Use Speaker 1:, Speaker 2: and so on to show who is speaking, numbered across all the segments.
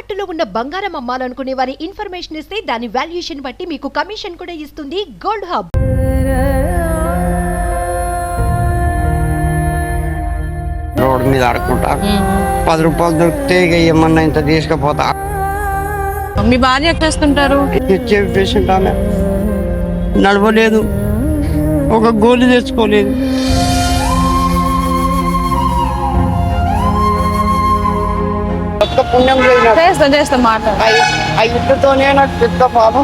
Speaker 1: తాకట్టులో ఉన్న బంగారం అమ్మాలనుకునే వారి ఇన్ఫర్మేషన్ ఇస్తే దాని వాల్యుయేషన్ బట్టి మీకు కమిషన్ కూడా ఇస్తుంది గోల్డ్ హబ్.
Speaker 2: రోడ్డు మీద ఆడుకుంటా 10 రూపాయలు దొరికితే ఇక ఏమన్నా ఇంత తీసుకుపోతా.
Speaker 3: మీ భార్య ఎక్కడ చేస్తుంటారు?
Speaker 2: ఇచ్చే పేషెంట్ ఆమె నడవలేదు, ఒక గోలి తెచ్చుకోలేదు. పుణ్యం
Speaker 3: చేస్తా మాట
Speaker 2: ఆ ఇట్టుతోనే నాకు పెద్ద పాపం.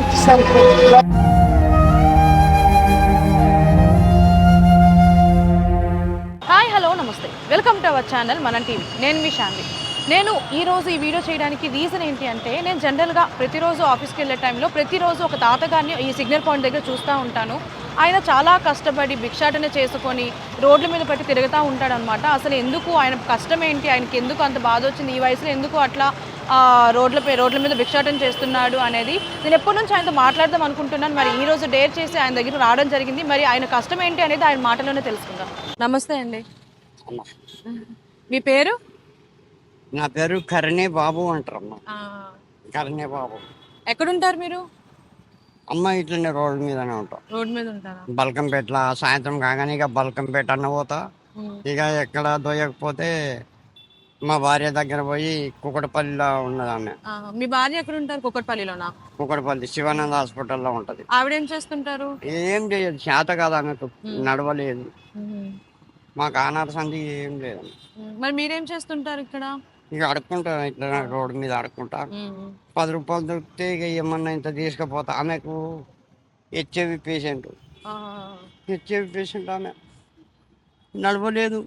Speaker 3: హాయ్ హలో నమస్తే, వెల్కమ్ టు అవర్ ఛానల్ మనం టీవీ. నేను మీ శాంతి. నేను ఈరోజు ఈ వీడియో చేయడానికి రీజన్ ఏంటి అంటే, నేను జనరల్గా ప్రతిరోజు ఆఫీస్కి వెళ్ళే టైంలో ప్రతిరోజు ఒక తాతగారిని ఈ సిగ్నల్ పాయింట్ దగ్గర చూస్తూ ఉంటాను. ఆయన చాలా కష్టపడి భిక్షాటన చేసుకొని రోడ్ల మీద పెట్టి తిరుగుతూ ఉంటాడనమాట. అసలు ఎందుకు ఆయన కష్టం ఏంటి, ఆయనకి ఎందుకు అంత బాధ వచ్చింది, ఈ వయసులో ఎందుకు అట్లా రోడ్ల మీద భిక్షాటన చేస్తున్నాడు అనేది నేను ఎప్పటి నుంచి ఆయనతో మాట్లాడదాం అనుకుంటున్నాను. మరి ఈ రోజు డేర్ చేసి ఆయన దగ్గర రావడం జరిగింది. మరి ఆయన కష్టం ఏంటి అనేది ఆయన మాటలోనే తెలుసుకుందాం. నమస్తే అండి, మీ పేరు?
Speaker 2: నా పేరు కరణే బాబు అంటారమ్మా. కరణే బాబు.
Speaker 3: ఎక్కడుంటారు మీరు?
Speaker 2: అమ్మ ఇట్లనే రోడ్డు మీదనే ఉంటాం.
Speaker 3: రోడ్ మీద ఉంటారా?
Speaker 2: బల్కంపేటలో సాయంత్రం కాగానే ఇక బల్కంపేట అన్న పోతా. ఇక ఎక్కడ దొయ్యకపోతే మా భార్య దగ్గర పోయి కుకటపల్లిలో ఉన్నది ఆమె.
Speaker 3: మీ భార్య ఎక్కడ ఉంటారు? కుకట్పల్లిలోనా?
Speaker 2: కుకటపల్లి శివానంద హాస్పిటల్లో ఉంటది.
Speaker 3: ఆవిడేం చేస్తుంటారు?
Speaker 2: ఏం చేయదు, చేత కాదు ఆమెకు, నడవలేదు. మాకు ఆనాడు సంధి ఏం లేదు.
Speaker 3: మరి మీరేం చేస్తుంటారు ఇక్కడ?
Speaker 2: ఇక అడుక్కుంటా, ఇట్లా రోడ్డు మీద అడుక్కుంటా. 10 రూపాయలు దొరికితే ఇక ఏమన్నా ఇంత తీసుకుపోతా. ఆమెకు హెచ్ఐవి పేషెంట్ ఆమె నడవలేదు,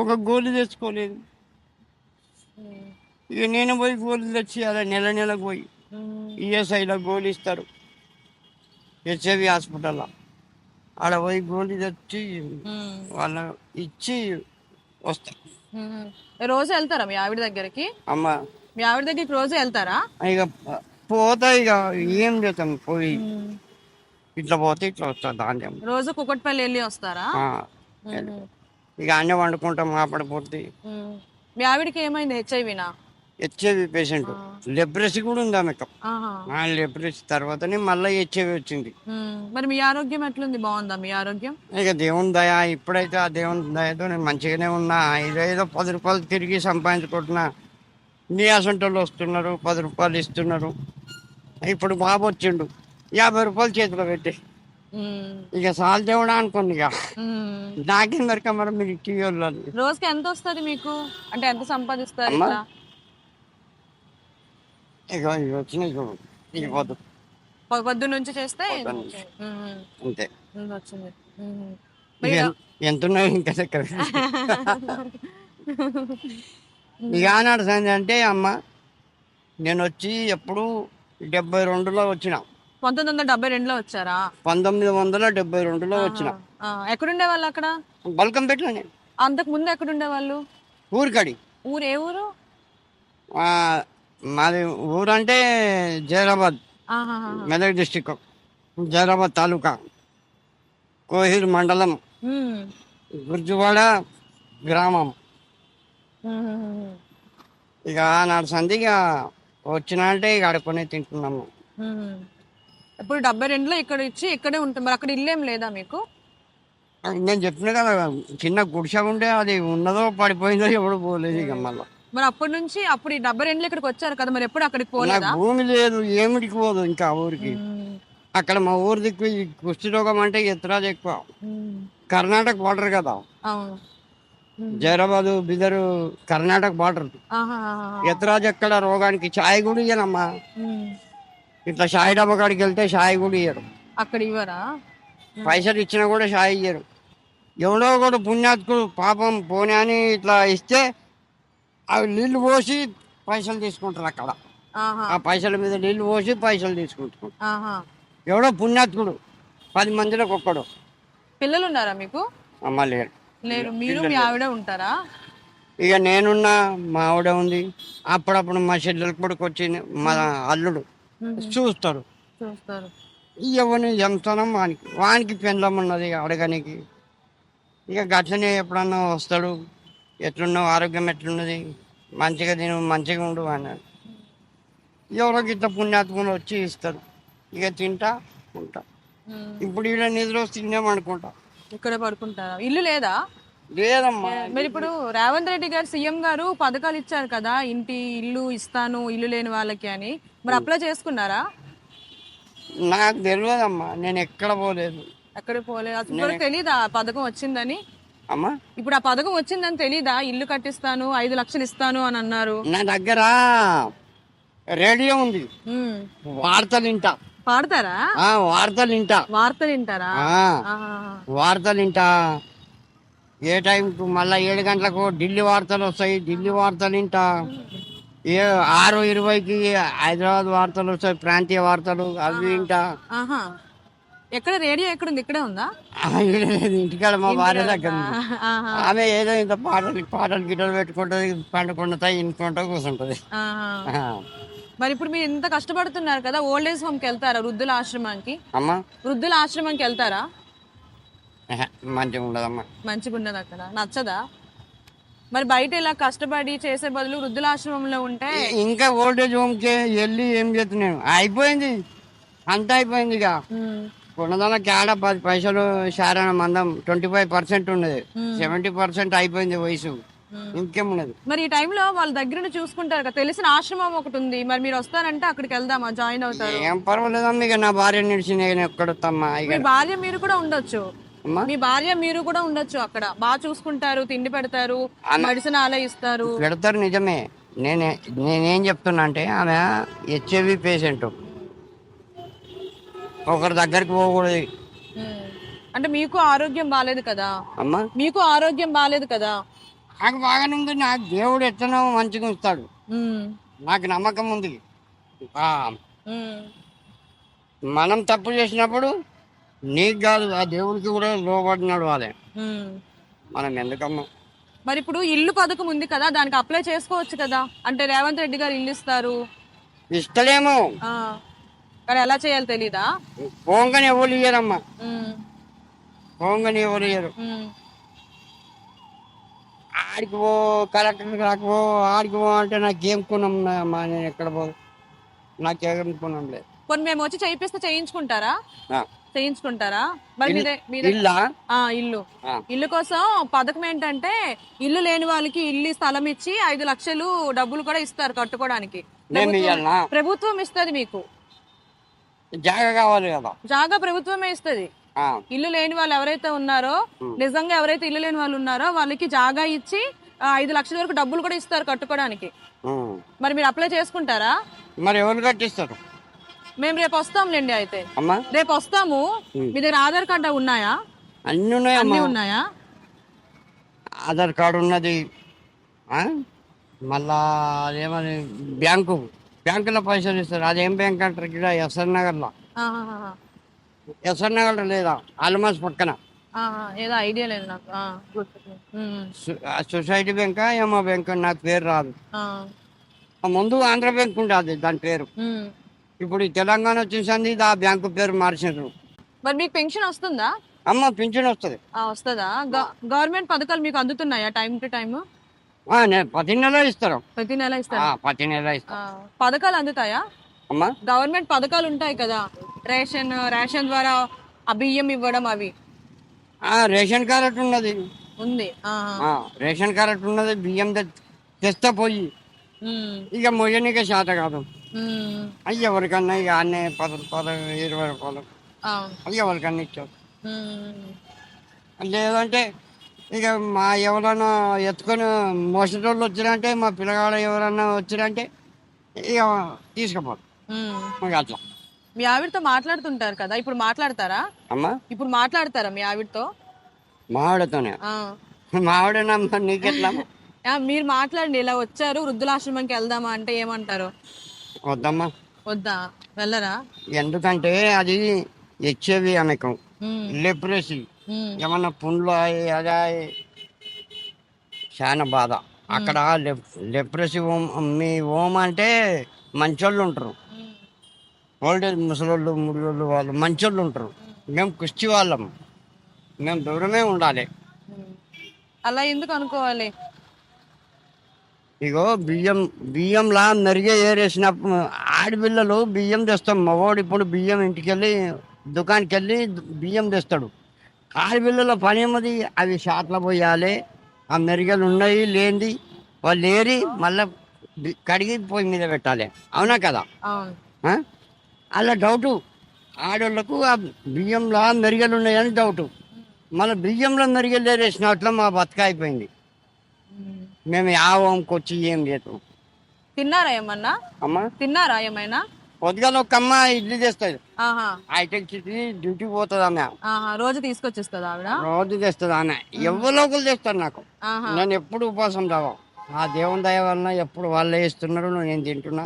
Speaker 2: ఒక గోలి తెచ్చుకోలేదు. ఇక నేను పోయి గోళీలు తెచ్చి అలా నెలకు పోయి ఈఎస్ఐలో గోళీ ఇస్తారు హెచ్ఐవి హాస్పిటల్లో. ఆడ పోయి గోళీ తెచ్చి వాళ్ళ ఇచ్చి వస్తా.
Speaker 3: రోజు వెళ్తారా మీ ఆవిడ దగ్గరికి?
Speaker 2: అమ్మ
Speaker 3: మీ ఆవిడ దగ్గరికి రోజు వెళ్తారా?
Speaker 2: ఇక పోతా, ఇక ఏం చేస్తాం, పోయి ఇట్లా పోతే ఇట్లా వస్తా. ధాన్యం
Speaker 3: రోజు కుకట్పల్లి వెళ్ళి వస్తారా?
Speaker 2: ఇక అన్నీ వండుకుంటాం. మాపడిపోతే
Speaker 3: మీ ఆవిడకి ఏమైంది? హెచ్ఐవినా?
Speaker 2: హెచ్ఐవి పేషెంట్, లెప్రసీ కూడా ఉంది ఆమెకు. లెప్రసీ తర్వాతనే మళ్ళీ హెచ్ఐవి వచ్చింది.
Speaker 3: మరి మీ ఆరోగ్యం ఎట్లుంది? బాగుందా మీ ఆరోగ్యం?
Speaker 2: ఇక దేవుని దయ, ఇప్పుడైతే ఆ దేవుని దయతో నేను మంచిగానే ఉన్నా. ఇదేదో 10 రూపాయలు తిరిగి సంపాదించుకుంటున్నా. నీ అసంటోళ్ళు వస్తున్నారు, 10 రూపాయలు ఇస్తున్నారు. ఇప్పుడు బాబు వచ్చిండు, 50 రూపాయలు చేతిలో పెట్టి ఇక సాల్ దేవుడా అనుకోండి. ఇక నాకేం దొరక మరి మీరు టీవీ వాళ్ళు
Speaker 3: రోజుకి ఎంత వస్తుంది మీకు? అంటే ఎంత సంపాదిస్తారు?
Speaker 2: ఇక వచ్చినాయి చూడు, ఇక పోదు
Speaker 3: పొద్దు నుంచి చేస్తే
Speaker 2: అంతే.
Speaker 3: వచ్చింది
Speaker 2: ఎంత ఉన్నాయి ఇంకా దగ్గర. ఇక ఆనాడు సంది అంటే అమ్మ, నేను వచ్చి ఎప్పుడు 72లో వచ్చిన.
Speaker 3: 1972లో వచ్చారా?
Speaker 2: 1972లో వచ్చిన.
Speaker 3: ఎక్కడుండే వాళ్ళు అక్కడ?
Speaker 2: బల్కంపేటలోనే.
Speaker 3: అంతకు ముందు ఎక్కడుండే వాళ్ళు?
Speaker 2: ఊరికడి.
Speaker 3: ఊరు ఏ ఊరు?
Speaker 2: మాది ఊరంటే జైరాబాద్, మెదక్ డిస్టిక్, జైరాబాద్ తాలూకా, కోహిర్ మండలం, గుర్జువాడ గ్రామం. ఇక నాడు సంధి ఇక వచ్చినా అంటే ఇక ఆడుకొని తింటున్నాము.
Speaker 3: ఇప్పుడు 72లో ఇక్కడ ఇచ్చి ఇక్కడే ఉంటాం. మరి అక్కడ ఇల్లేం లేదా మీకు?
Speaker 2: నేను చెప్పిన కదా, చిన్న గుడిసె ఉంటే అది ఉన్నదో పడిపోయిందో ఎప్పుడు పోలేదు. ఇక మళ్ళీ
Speaker 3: మరి అప్పటి నుంచి అప్పుడు ఈ 72లో ఇక్కడికి వచ్చారు కదా, మరి ఎప్పుడు అక్కడికి పోలేదా?
Speaker 2: భూమి లేదు, ఏమిటికి పోదు ఇంకా ఊరికి. అక్కడ మా ఊరు దిక్కు ఈ కుష్టి రోగం అంటే ఎత్తరాజు ఎక్కువ. కర్ణాటక బార్డర్ కదా, జైరాబాదు బిదరు కర్ణాటక బార్డర్. ఎత్తరాజు ఎక్కడ రోగానికి ఛాయ్ కూడా ఇయ్యనమ్మా. ఇట్లా షాయి డబ్బా కాడికి వెళ్తే షాయి కూడా ఇయ్యరు.
Speaker 3: అక్కడ ఇవ్వరా?
Speaker 2: పైసలు ఇచ్చినా కూడా షాయి ఇయ్యరు. ఎవడో కూడా పుణ్యాత్కుడు పాపం పోనీ అని ఇట్లా ఇస్తే అవి నీళ్లు పోసి పైసలు తీసుకుంటారు అక్కడ. ఆ పైసల మీద నీళ్లు పోసి పైసలు తీసుకుంటారు. ఎవడో పుణ్యాత్కుడు 10 మందిలో ఒక్కడు.
Speaker 3: పిల్లలు ఉన్నారా మీకు?
Speaker 2: అమ్మ లేరు.
Speaker 3: మీరు మీ ఆవిడ ఉంటారా?
Speaker 2: ఇక నేనున్నా, మా ఆవిడ ఉంది. అప్పుడప్పుడు మా చెల్లెల కొడుకు వచ్చి మా అల్లుడు చూస్తారు. ఎవరిని ఎంతనం వానికి పెండ్లం ఉన్నది అడగనికి. ఇక గట్లనే ఎప్పుడన్నా వస్తాడు, ఎట్లున్నావు, ఆరోగ్యం ఎట్లున్నది, మంచిగా తిను, మంచిగా ఉండు అన్నాడు. ఎవరో గిట్ల పుణ్యాత్మలు వచ్చి ఇస్తారు, ఇక తింటా ఉంటా. ఇప్పుడు ఇలా నిద్ర వస్తే తిన్నామనుకుంటా.
Speaker 3: ఇక్కడ పడుకుంటారా? ఇల్లు లేదా?
Speaker 2: లేదమ్మా.
Speaker 3: మరి ఇప్పుడు రేవంత్ రెడ్డి గారు సీఎం గారు పథకాలు ఇచ్చారు కదా, ఇల్లు ఇస్తాను ఇల్లు లేని వాళ్ళకి అని, మరి అప్లై చేసుకున్నారా?
Speaker 2: నాకు తెలియదమ్మా, నేను ఎక్కడ పోలేదు.
Speaker 3: ఎక్కడ పోలేదు? అసలు తెలీదా ఆ పథకం వచ్చిందని?
Speaker 2: అమ్మా
Speaker 3: ఇప్పుడు ఆ పథకం వచ్చిందని తెలీదా? ఇల్లు కట్టిస్తాను 5 లక్షలు ఇస్తాను అని అన్నారు.
Speaker 2: నా దగ్గర రేడియో ఉంది, వార్తలు వింటా.
Speaker 3: పాడతారా?
Speaker 2: వార్తలు వింటా.
Speaker 3: వార్తలు వింటారా?
Speaker 2: వార్తలు వింటా. ఏ టైంకు మళ్ళీ 7 గంటలకు ఢిల్లీ వార్తలు వస్తాయి, ఢిల్లీ వార్తలు వింటా. 6:20కి హైదరాబాద్ వార్తలు వస్తాయి, ప్రాంతీయ వార్తలు, అవి వింటా.
Speaker 3: ఎక్కడ రేడియో ఎక్కడుంది? ఇక్కడే ఉందా?
Speaker 2: ఇంటికాడ మా భార్య దగ్గర ఉంది. ఆమె ఏదో ఇంత పాటలు గిటలు పెట్టుకుంటది, పండుకుంటా ఇంకుంటా కూర్చుంటది.
Speaker 3: మరి ఇప్పుడు మీరు ఇంత కష్టపడుతున్నారు కదా, ఓల్డ్ ఏజ్ హోమ్ కి వెళ్తారా? వృద్ధుల ఆశ్రమానికి?
Speaker 2: అమ్మా
Speaker 3: వృద్ధుల ఆశ్రమానికి వెళ్తారా?
Speaker 2: మంచిగా ఉండదమ్మా.
Speaker 3: మంచిగా ఉండదు అక్కడ, నచ్చదా? మరి బయట ఇలా కష్టపడి చేసే బదులు వృద్ధుల ఆశ్రమంలో ఉంటే.
Speaker 2: ఇంకా ఓల్డేజ్ హోమ్ కి వెళ్ళి ఏం చేస్తున్నాను, అయిపోయింది అంతా అయిపోయింది. ఇక కొన్నదానికి ఆడ 10 పైసలు శారణ మందం 25% ఉన్నది, 70% అయిపోయింది వయసు, ఇంకేమున్నది.
Speaker 3: మరి ఈ టైంలో వాళ్ళ దగ్గర చూసుకుంటారు కదా, తెలిసిన ఆశ్రమం ఒకటి ఉంది, మరి మీరు వస్తారంటే అక్కడికి వెళ్దామా? జాయిన్ అవుతారు?
Speaker 2: ఏం పర్వాలేదమ్మా, ఇక నా భార్య నిడిచి నేను ఎక్కడొస్తామ్మా.
Speaker 3: మీ భార్య మీరు కూడా ఉండొచ్చు, మీ భార్య మీరు కూడా ఉండొచ్చు అక్కడ. బాగా చూసుకుంటారు, తిండి పెడతారు, మెడిసిన్ అలా ఇస్తారు.
Speaker 2: పెడతారు నిజమే. నేనేం చెప్తున్నా అంటే, ఆమె హెచ్ఐవి పేషెంట్, ఒకరి దగ్గరికి పోకూడదు.
Speaker 3: అంటే మీకు ఆరోగ్యం బాగాలేదు కదా
Speaker 2: అమ్మా?
Speaker 3: మీకు ఆరోగ్యం బాగాలేదు కదా?
Speaker 2: నాకు బాగానే ఉంది, నాకు దేవుడు ఎట్లనో మంచిగా ఉంచుతాడు, నాకు నమ్మకం ఉంది. మనం తప్పు చేసినప్పుడు నీకు కాదు, ఆ దేవుడికి కూడా లోబడినాడు వాళ్ళే. మనం ఎందుకమ్మా?
Speaker 3: మరి ఇప్పుడు ఇల్లు పథకం ఉంది కదా, దానికి అప్లై చేసుకోవచ్చు కదా. అంటే రేవంత్ రెడ్డి గారు ఇల్లు ఇస్తారు.
Speaker 2: ఇస్తలేమో,
Speaker 3: కానీ ఎలా చేయాలో తెలీదా?
Speaker 2: పోంగని ఎవరు ఇయ్యరమ్మా, పోంగని ఎవరు ఇయ్యరు. ఆడికి పో, కలెక్టర్ రాకపో, ఆడికి పో అంటే నాకేం కొనం అమ్మా, నేను ఎక్కడ పో, నాకేం కొనం లేదు.
Speaker 3: కొన్ని మేము వచ్చి చేయిస్తే చేయించుకుంటారా? మరి ఇల్లు కోసం పథకం ఏంటంటే, ఇల్లు లేని వాళ్ళకి ఇల్లు స్థలం ఇచ్చి 5 లక్షలు డబ్బులు కూడా ఇస్తారు కట్టుకోవడానికి. ప్రభుత్వం ఇస్తుంది మీకు,
Speaker 2: జాగా కావాలి కదా.
Speaker 3: జాగా ప్రభుత్వమే ఇస్తుంది. ఇల్లు లేని వాళ్ళు ఎవరైతే ఉన్నారో, నిజంగా ఎవరైతే ఇల్లు లేని వాళ్ళు ఉన్నారో వాళ్ళకి జాగా ఇచ్చి 5 లక్షల వరకు డబ్బులు కూడా ఇస్తారు కట్టుకోవడానికి. మరి మీరు అప్లై చేసుకుంటారా?
Speaker 2: మరి ఎవరు కట్టిస్తారు?
Speaker 3: మేము రేపు వస్తాంలేండి. అయితే
Speaker 2: అమ్మా
Speaker 3: రేపు వస్తాము. మీ దగ్గర ఆధార్ కార్డు ఉన్నాయా?
Speaker 2: అన్ని ఉన్నాయా? ఆధార్ కార్డు ఉన్నది. మళ్ళా అదేమని బ్యాంకులో పైసలు ఇస్తారు. అదేం బ్యాంక్ అంటారు ఇక్కడ? ఎస్ఆర్ నగర్లో. ఎస్ఆర్ నగర్ లేదా, ఆల్మాస్ పక్కన
Speaker 3: ఏదో ఐడియా లేదు నాకు.
Speaker 2: సొసైటీ బ్యాంకా ఏమో బ్యాంక్, నాకు పేరు రాదు. ముందు ఆంధ్ర బ్యాంక్ ఉండేది దాని పేరు. ఇప్పుడు ఈ తెలంగాణ వచ్చేసింది, ఆ బ్యాంకు పేరు మార్చారు.
Speaker 3: మరి మీకు పెన్షన్ వస్తుందా?
Speaker 2: అమ్మ పెన్షన్ వస్తుంది.
Speaker 3: వస్తుందా? గవర్నమెంట్ పథకాలు మీకు అందుతున్నాయా టైం టు టైం?
Speaker 2: ప్రతి నెల ఇస్తారు.
Speaker 3: ప్రతి నెల ఇస్తారు.
Speaker 2: ప్రతి నెల ఇస్తారు.
Speaker 3: పథకాలు అందుతాయా
Speaker 2: అమ్మా?
Speaker 3: గవర్నమెంట్ పథకాలు ఉంటాయి కదా, రేషన్ ద్వారా ఆ బియ్యం ఇవ్వడం, అవి.
Speaker 2: రేషన్ కార్డు ఉన్నది.
Speaker 3: ఉంది.
Speaker 2: రేషన్ కార్డు ఉన్నది. బియ్యం తెస్తా పోయి ఇక మొయ్యనిక శాత కాదు. అయ్యి ఎవరికన్నా ఇక అన్నీ 10 రూపాయలు 20 రూపాయలు అవి ఎవరికన్నా ఇచ్చారు. లేదంటే ఇక మా ఎవరన్నా ఎత్తుకొని మోసేటోళ్ళు వచ్చిరంటే, మా పిల్లగాడు ఎవరన్నా వచ్చిరంటే ఇక తీసుకుపోరు. అట్లా.
Speaker 3: మీ ఆవిడతో మాట్లాడుతుంటారు కదా, ఇప్పుడు మాట్లాడతారా
Speaker 2: అమ్మా?
Speaker 3: ఇప్పుడు మాట్లాడతారా మీ ఆవిడతో?
Speaker 2: మావిడతోనే. మావిడేనమ్మా, నీకెట్లా?
Speaker 3: మీరు మాట్లాడండి. ఇలా వచ్చారు, వృద్ధులాశ్రమంకి వెళ్దామా అంటే ఏమంటారు?
Speaker 2: వద్దమ్మా.
Speaker 3: వద్దా? వెళ్ళరా?
Speaker 2: ఎందుకంటే అది హెచ్ఐవి ఆమెకు, లెప్రసీ, ఏమన్నా పుండ్లు అదా చాలా బాధ. అక్కడ లెప్రసీ మీ హోమ్ అంటే మంచోళ్ళు ఉంటారు, ఓల్డేజ్ ముసలోళ్ళు ముడిలోళ్ళు వాళ్ళు మంచోళ్ళు ఉంటారు. మేము కుస్తీ వాళ్ళం, మేము దూరమే ఉండాలి.
Speaker 3: అలా ఎందుకు అనుకోవాలి?
Speaker 2: ఇగో బియ్యంలా మెరుగే ఏరేసినప్పుడు ఆ ఆడపిల్లలు బియ్యం తెస్తాం. మగవాడు ఇప్పుడు బియ్యం ఇంటికెళ్ళి దుకాణానికి వెళ్ళి బియ్యం తెస్తాడు. ఆడపిల్లల పని ఏమది, అవి షాట్లో పోయాలి. ఆ మెరుగలు ఉన్నాయి లేనిది వాళ్ళు ఏరి మళ్ళీ కడిగి పొయ్యి మీద పెట్టాలి. అవునా కదా?
Speaker 3: అవును.
Speaker 2: ఆ? అలా డౌటు. ఆడవాళ్ళకు ఆ బియ్యంలో మెరుగలు ఉన్నాయని డౌటు. మళ్ళీ బియ్యంలో మెరుగలు ఏరేసినట్లు మా బతుక అయిపోయింది. మేము యావంకొచ్చి ఏం లేదు.
Speaker 3: తిన్నారా ఏమన్నా?
Speaker 2: అమ్మా
Speaker 3: తిన్నారా ఏమైనా?
Speaker 2: పొద్దుగాల ఒక అమ్మ ఇడ్లీ తెస్తుంది.
Speaker 3: ఆహా.
Speaker 2: ఐటెక్ సిటీ డ్యూటీకి పోతుంది ఆమె.
Speaker 3: ఆహా, రోజు తీసుకొచ్చేస్తుంది ఆవిడ?
Speaker 2: రోజు తెస్తుంది ఆమె. ఎవరో ఒకరు తెస్తారు నాకు.
Speaker 3: ఆహా.
Speaker 2: నేను ఎప్పుడు ఉపవాసం రావా. ఆ దేవుని దయ వలన ఎప్పుడు వాళ్ళే ఇస్తున్నారు, నేను తింటున్నా.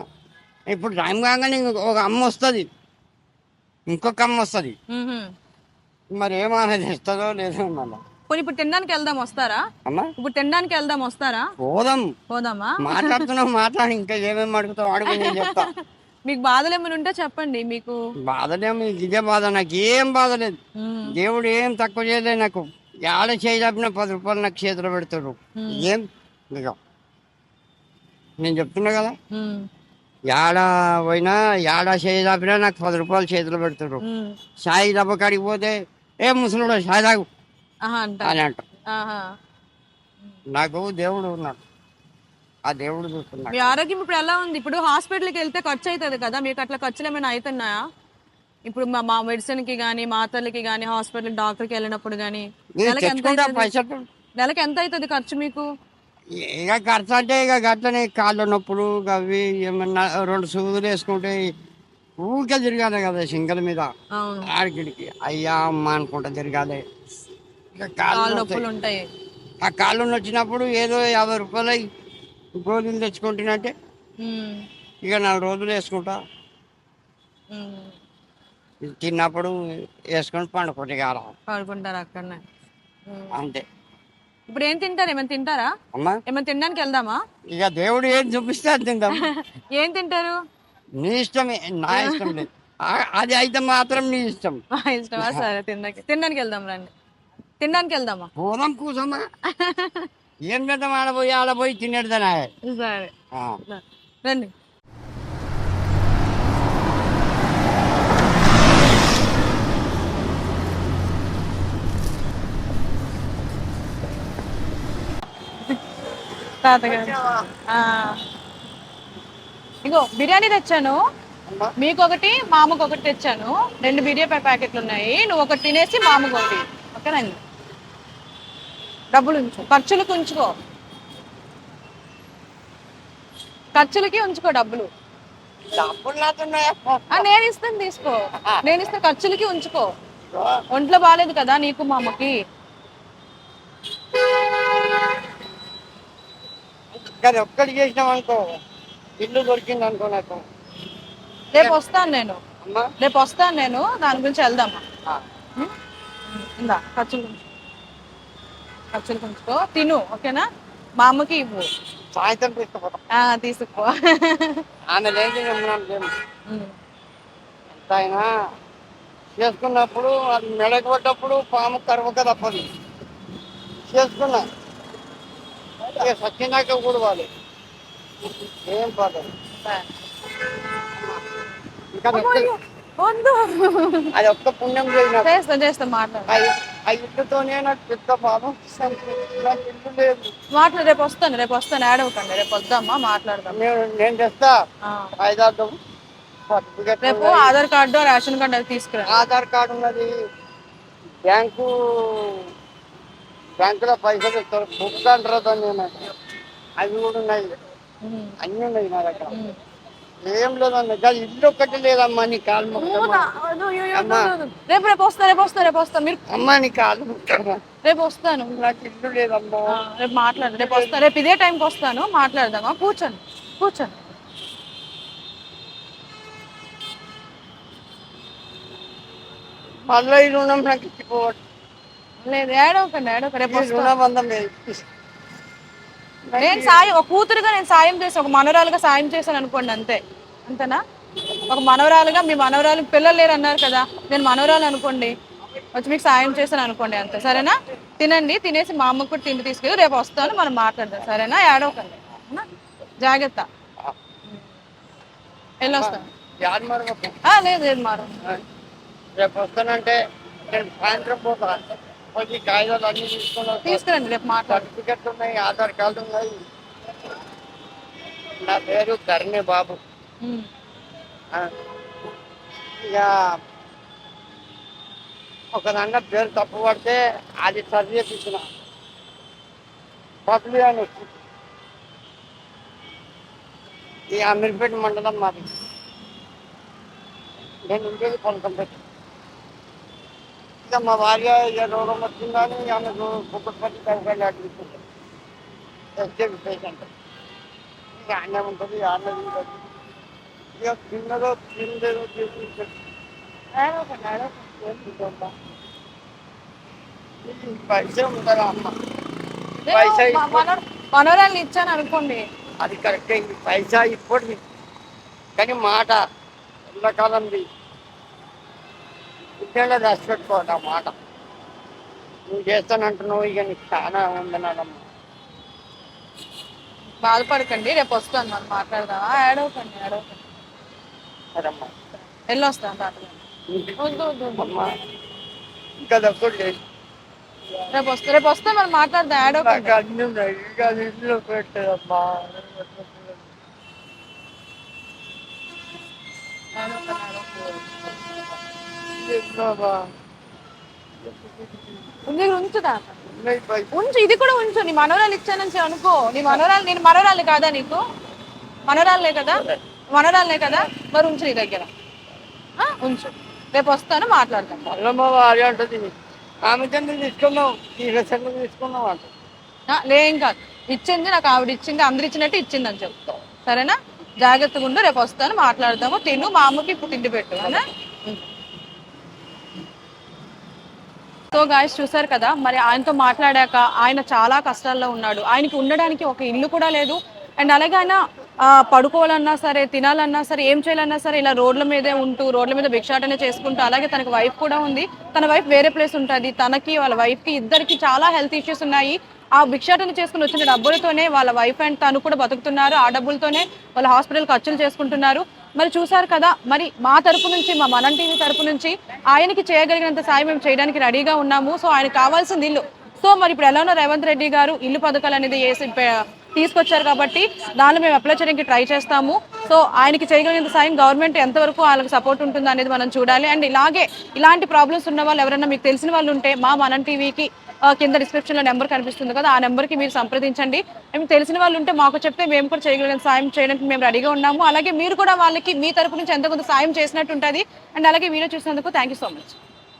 Speaker 2: ఇప్పుడు టైం కాగానే ఒక అమ్మ వస్తుంది, ఇంకొక అమ్మ వస్తుంది.
Speaker 3: మ్హూ.
Speaker 2: మరి ఏమనేది ఇస్తుందో లేదో మళ్ళీ.
Speaker 3: పోనీ ఇప్పుడు తినడానికి వెళ్దాం, వస్తారా?
Speaker 2: అమ్మా
Speaker 3: ఇప్పుడు తినడానికి వెళ్దాం, వస్తారా?
Speaker 2: పోదాం.
Speaker 3: పోదామా?
Speaker 2: మాట్లాడుతున్నావు, మాట్లాడి ఇంకా ఏమేమి అడుగుతావు అడుగు, నేను చెప్తా.
Speaker 3: మీకు బాధలు ఏమైనా ఉంటే చెప్పండి. మీకు
Speaker 2: బాధలేము, ఇదే బాధ. నాకు ఏం బాధ లేదు.
Speaker 3: మ్.
Speaker 2: దేవుడు ఏం తక్కువ చేయలేదు నాకు. ఏడ చేయి తప్పిన 10 రూపాయలు నాకు చేతిలో పెడతాడు. ఏం ఇక నేను చెప్తున్నా కదా,
Speaker 3: మ్.
Speaker 2: ఏడ పోయినా ఏడ చేయి తప్పినా నాకు 10 రూపాయలు చేతిలో పెడతాడు.
Speaker 3: మ్.
Speaker 2: సాయి దెబ్బ కాడికి పోతే ఏ ముసలుడు సాయి తాగు
Speaker 3: ఆహా అంట.
Speaker 2: అని అంటారు.
Speaker 3: ఆహా.
Speaker 2: నాకు దేవుడు ఉన్నాడు, ఆ దేవుడు చూస్తున్నాడు.
Speaker 3: మీ ఆరోగ్యం ఇప్పుడు ఎలా ఉంది? ఇప్పుడు హాస్పిటల్కి వెళ్తే ఖర్చు అవుతుంది కదా, మీకు అట్లా ఖర్చులు ఏమైనా అవుతున్నాయా? ఇప్పుడు మా మెడిసిన్ కి కానీ, మాత్రలకి కానీ, హాస్పిటల్ డాక్టర్కి వెళ్ళినప్పుడు కానీ
Speaker 2: నేను
Speaker 3: నెలకి ఎంత
Speaker 2: తెచ్చుకుంటా
Speaker 3: అవుతుంది?
Speaker 2: పైసలు.
Speaker 3: నెలకి ఎంత అవుతుంది ఖర్చు మీకు?
Speaker 2: ఇక ఖర్చు అంటే ఇక గట్లనే కాళ్ళు నొప్పులు అవి ఏమన్నా 2 సూదులు వేసుకుంటే ఊరికే తిరగాలి కదా సింగల్ మీద.
Speaker 3: అవును,
Speaker 2: ఆడికిడికి అయ్యా అమ్మ అనుకుంటా తిరగాలి. ఇక
Speaker 3: కాళ్ళు
Speaker 2: కాళ్ళు
Speaker 3: నొప్పులు
Speaker 2: నొస్తాయి.
Speaker 3: ఉంటాయి.
Speaker 2: ఆ కాళ్ళు వచ్చినప్పుడు ఏదో 50 రూపాయలు గోళీలు తెచ్చుకుంటున్నట్టే
Speaker 3: మ్.
Speaker 2: ఇక 4 రోజులు వేసుకుంటా.
Speaker 3: మ్.
Speaker 2: ఇది తిన్నప్పుడు వేసుకొని పండుకుంటే కాలం
Speaker 3: పడుకుంటారు అక్కడనే. మ్.
Speaker 2: అంతే.
Speaker 3: ఇప్పుడు ఏం తింటారు? ఏమైనా తింటారా?
Speaker 2: అమ్మా
Speaker 3: ఏమైనా తినడానికి వెళ్దామా?
Speaker 2: ఇక దేవుడు ఏం చూపిస్తే అది తిందాం.
Speaker 3: ఏం తింటారు?
Speaker 2: నీ ఇష్టమే, నా ఇష్టం లేదు. అది అయితే మాత్రం నీ ఇష్టం.
Speaker 3: మా ఇష్టమా? సరే, తినడానికి వెళ్దాం, రండి. తినడానికి వెళ్దామా?
Speaker 2: పోదాం కూసమ్మా. ఏం పెద్దాం, ఆడపోయి తినేడుదనా.
Speaker 3: సరే, రండి. తాతగారు, ఇగో బిర్యానీ తెచ్చాను. మీకు ఒకటి, మామకు ఒకటి తెచ్చాను. 2 బిర్యానీ ప్యాకెట్లు ఉన్నాయి. నువ్వు ఒకటి తినేసి మామకు ఒకటి. ఓకేనండి? డబ్బులు ఉంచు, ఖర్చులకు ఉంచుకో. ఖర్చులకి ఉంచుకో డబ్బులు. నేను ఇస్తాను, తీసుకో. నేను ఇస్తాను, ఖర్చులకి ఉంచుకో. ఒంట్లో బాగాలేదు కదా నీకు మా అమ్మకి.
Speaker 2: కానీ ఒక్కటి చేసినాం అనుకో, ఇల్లు దొరికింది అనుకో నాకు.
Speaker 3: రేపు వస్తాను నేను.
Speaker 2: అమ్మా
Speaker 3: రేపు వస్తాను నేను, దాని గురించి వెళ్దామా? ఇందా ఖర్చులు ఉంచుకో, తిను. ఓకేనా? మా అమ్మకి ఇవ్వు,
Speaker 2: సాయంత్రం తీసుకుపోతాం.
Speaker 3: తీసుకుపో.
Speaker 2: ఆమె లేదు ఎంత అయినా చేసుకున్నప్పుడు అది మెడకు పడ్డప్పుడు పాము కరవక తప్పదు. చేసుకున్నా ఇక సత్యనాక కూడా వాళ్ళు ఏం పడదు. ఇంకా అది ఒక్క పుణ్యం
Speaker 3: చేస్తా మాట్లాడు.
Speaker 2: ఆ ఇల్లుతోనే నాకు పెద్ద పాపం. నాకు ఇల్లు లేదు.
Speaker 3: మాట్లాడు, రేపు వస్తాను. ఏడవకండి, రేపు వద్దామా, మాట్లాడదాం.
Speaker 2: నేను తెస్తా 5-6
Speaker 3: రేపు ఆధార్ కార్డు, రేషన్ కార్డు అవి తీసుకురా.
Speaker 2: ఆధార్ కార్డు ఉన్నది, బ్యాంకులో పైసలు ఇస్తారు, బుక్ అంటారు దాన్ని, అవి కూడా ఉన్నాయి, అన్నీ ఉన్నాయి నా దగ్గర. ఏం లేదమ్మా, ఇల్లు ఒక్కటి లేదమ్మా. నీ కాలు మొక్కమ్మా.
Speaker 3: రేపు వస్తా. మీరు
Speaker 2: అమ్మా నీ కాలు మొక్కమ్మా.
Speaker 3: రేపు వస్తాను.
Speaker 2: నాకు ఇల్లు లేదమ్మా.
Speaker 3: రేపు మాట్లాడు. రేపు వస్తా. రేపు ఇదే టైంకి వస్తాను, మాట్లాడదామా? కూర్చోండి.
Speaker 2: మళ్ళీ ఈ రుణం నాకు ఇచ్చిపోవట్లేదు.
Speaker 3: లేదు, ఏడవకండి. రేపు
Speaker 2: రుణబంధం
Speaker 3: నేను సాయం, ఒక కూతురుగా నేను సాయం చేశాను, ఒక మనవరాలుగా సాయం చేశాను అనుకోండి, అంతేనా? ఒక మనవరాలుగా, మీ మనవరాలు పిల్లలు లేరు అన్నారు కదా, నేను మనవరాలు అనుకోండి, వచ్చి మీకు సాయం చేశాను అనుకోండి, అంతే. సరేనా? తినండి, తినేసి మా అమ్మకు కూడా తిండి తీసుకెళ్ళి రేపు వస్తాను, మనం మాట్లాడదాం. సరేనా? ఏడవకండి, జాగ్రత్త. వెళ్ళొస్తాను.
Speaker 2: యాదమరగపు
Speaker 3: లేదు లేదు మారు.
Speaker 2: రేపు వస్తానంటే నేను సాయంత్రం పోతా. పోయి కాగితాలు అన్నీ తీసుకొని వస్తా.
Speaker 3: తీసుకురండి, రేపు మాట్లాడు.
Speaker 2: సర్టిఫికెట్లు ఉన్నాయి, ఆధార్ కార్డు ఉన్నాయి. నా పేరు ధరణి బాబు. ఆ, ఇక ఒక దాంట్లో పేరు తప్పు పడితే అది సరి చేపించిన పబ్లి అని వచ్చింది. ఈ అమీర్పేట మండలం మాది. నేను ఉండేది పొలకంపేట. ఇక మా భార్య ఇక రోగం వచ్చిందని ఆమెకు కుక్కపట్టి తగ్గ అడ్మిషన్ ఎస్కేపీ పేషెంట్. ఇక అన్నం ఉంటుంది, అన్నం ఉంటుంది. ఇక తిన్నదో తిందేదో తీసుకుంటుంది. పైసే ఉంటుందా అమ్మ? పైసా
Speaker 3: మనోరాల్ని ఇచ్చాను అనుకోండి.
Speaker 2: అది కరెక్టే. పైసా ఇప్పటిది కానీ మాట ఎండాకాలంది ఉద్యోగంలో దాచిపెట్టుకోవాలి. ఆ మాట నువ్వు చేస్తానంటున్నావు. ఇక నీకు చాలా ఉందన్నాడమ్మా.
Speaker 3: బాధపడకండి, రేపు వస్తాను, మనం మాట్లాడదామా? ఏడవకండి.
Speaker 2: సరమ్మా
Speaker 3: వెళ్ళొస్తాను తాతగారు. వద్దు వద్దు వద్దు.
Speaker 2: అమ్మా ఇంకా దగ్గర లేదు.
Speaker 3: రేపు వస్తే మనం మాట్లాడదాం. ఏడవకండి.
Speaker 2: నాకు అన్నీ ఉన్నాయి. ఇంకా అది ఇంట్లో పెట్టదమ్మా.
Speaker 3: ఉంచు తాత, ఉంచు. ఇది కూడా ఉంచు. నీ మనోరాలు ఇచ్చానని అనుకో. నీ మనోరాలు, నేను మనోరాలు కాదా నీకు? మనోరాలే కదా, మనోరాలే కదా, మరి ఉంచు నీ దగ్గర. ఉంచు, రేపు వస్తాను, మాట్లాడతాను.
Speaker 2: అల్లమ్మ వారి అంటుంది ఆమె చెంది తీసుకున్నావు, ఈ చెంది తీసుకున్నావు అంట.
Speaker 3: లేం కాదు, ఇచ్చింది నాకు ఆవిడ ఇచ్చింది, అందరు ఇచ్చినట్టు ఇచ్చింది అని చెప్తావు. సరేనా? జాగ్రత్తగా ఉండు, రేపు వస్తాను, మాట్లాడదాము. తిను, మా అమ్మకి ఇప్పుడు తిండి పెట్టు. అనా? సో గాయస్, చూసారు కదా, మరి ఆయనతో మాట్లాడాక ఆయన చాలా కష్టాల్లో ఉన్నాడు. ఆయనకి ఉండడానికి ఒక ఇల్లు కూడా లేదు. అండ్ అలాగే ఆయన పడుకోవాలన్నా సరే, తినాలన్నా సరే, ఏం చేయాలన్నా సరే ఇలా రోడ్ల మీదే ఉంటూ, రోడ్ల మీద భిక్షాటనే చేసుకుంటూ, అలాగే తనకు వైఫ్ కూడా ఉంది. తన వైఫ్ వేరే ప్లేస్ ఉంటుంది. తనకి వాళ్ళ వైఫ్కి ఇద్దరికి చాలా హెల్త్ ఇష్యూస్ ఉన్నాయి. ఆ భిక్షాటన చేసుకుని వచ్చిన డబ్బులతోనే వాళ్ళ వైఫ్ అండ్ తను కూడా బతుకుతున్నారు. ఆ డబ్బులతోనే వాళ్ళ హాస్పిటల్ ఖర్చులు చేసుకుంటున్నారు. మరి చూసారు కదా, మరి మా తరపు నుంచి, మా మనం టీవీ తరపు నుంచి ఆయనకి చేయగలిగినంత సాయం మేము చేయడానికి రెడీగా ఉన్నాము. సో ఆయనకు కావాల్సింది ఇల్లు. సో మరి ఇప్పుడు ఎలా ఉన్నా రేవంత్ రెడ్డి గారు ఇల్లు పథకాలు అనేది తీసుకొచ్చారు కాబట్టి దానిలో మేము అప్లై చేయడానికి ట్రై చేస్తాము. సో ఆయనకి చేయగలిగినంత సాయం గవర్నమెంట్ ఎంతవరకు వాళ్ళకి సపోర్ట్ ఉంటుందో అనేది మనం చూడాలి. అండ్ ఇలాంటి ప్రాబ్లమ్స్ ఉన్న వాళ్ళు ఎవరైనా మీకు తెలిసిన వాళ్ళు ఉంటే మా మనం టీవీకి కింద డిస్క్రిప్షన్లో నెంబర్ కనిపిస్తుంది కదా, ఆ నెంబర్కి మీరు సంప్రదించండి. మీకు తెలిసిన వాళ్ళు ఉంటే మాకు చెప్తే మేము కూడా చేయగలిగిన సాయం చేయడానికి మేము రెడీగా ఉన్నాము. అలాగే మీరు కూడా వాళ్ళకి మీ తరపు నుంచి ఎంతో కొంత సాయం చేసినట్టు ఉంటుంది. అండ్ అలాగే వీడియో చూసినందుకు థ్యాంక్ యూ సో మచ్.